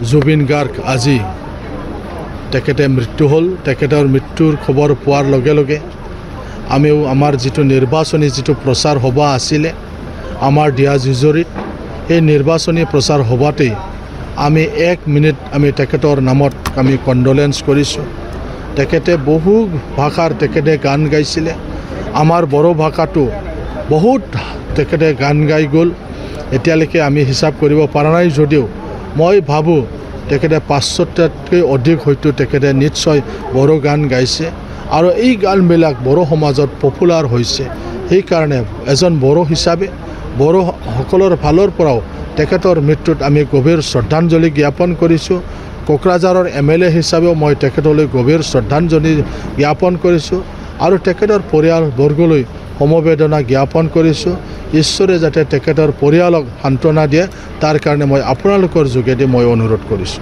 জুবিন গাৰ্গ আজি তেখেতে মৃত্যু হ'ল। তেখেতৰ মৃত্যুৰ খবৰ পোৱাৰ লগে লগে আমিও আমাৰ যিটো নিৰ্বাচনী যিটো প্ৰচাৰ সভা আছিলে আমাৰ ডিয়াজুজুৰিত, এই নিৰ্বাচনী প্ৰচাৰ সভাতেই আমি 1 মিনিট আমি তেখেতৰ নামত আমি কণ্ডোলেন্স কৰিছোঁ। তেখেতে বহু ভাষাৰ তেখেতে গান গাইছিলে। আমাৰ বড়ো ভাষাটো বহুত তেখেতে গান গাই গ'ল। এতিয়ালৈকে আমি হিচাপ কৰিব পৰা নাই যদিও মই ভাবোঁ তেখেতে 500টাতকৈ অধিক হয়তো তেখেতে নিশ্চয় বড়ো গান গাইছে আৰু এই গানবিলাক বড়ো সমাজত পপুলাৰ হৈছে। সেইকাৰণে এজন বড়ো হিচাপে বড়োসকলৰ ফালৰ পৰাও তেখেতৰ মৃত্যুত আমি গভীৰ শ্ৰদ্ধাঞ্জলি জ্ঞাপন কৰিছোঁ। কোকৰাঝাৰৰ MLA হিচাপেও মই তেখেতলৈ গভীৰ শ্ৰদ্ধাঞ্জলি জ্ঞাপন কৰিছোঁ আৰু তেখেতৰ পৰিয়ালবৰ্গলৈ সমবেদনা জ্ঞাপন কৰিছোঁ। ঈশ্বৰে যাতে তেখেতৰ পৰিয়ালক সান্তনা দিয়ে তাৰ কাৰণে মই আপোনালোকৰ যোগেদি মই অনুৰোধ কৰিছোঁ।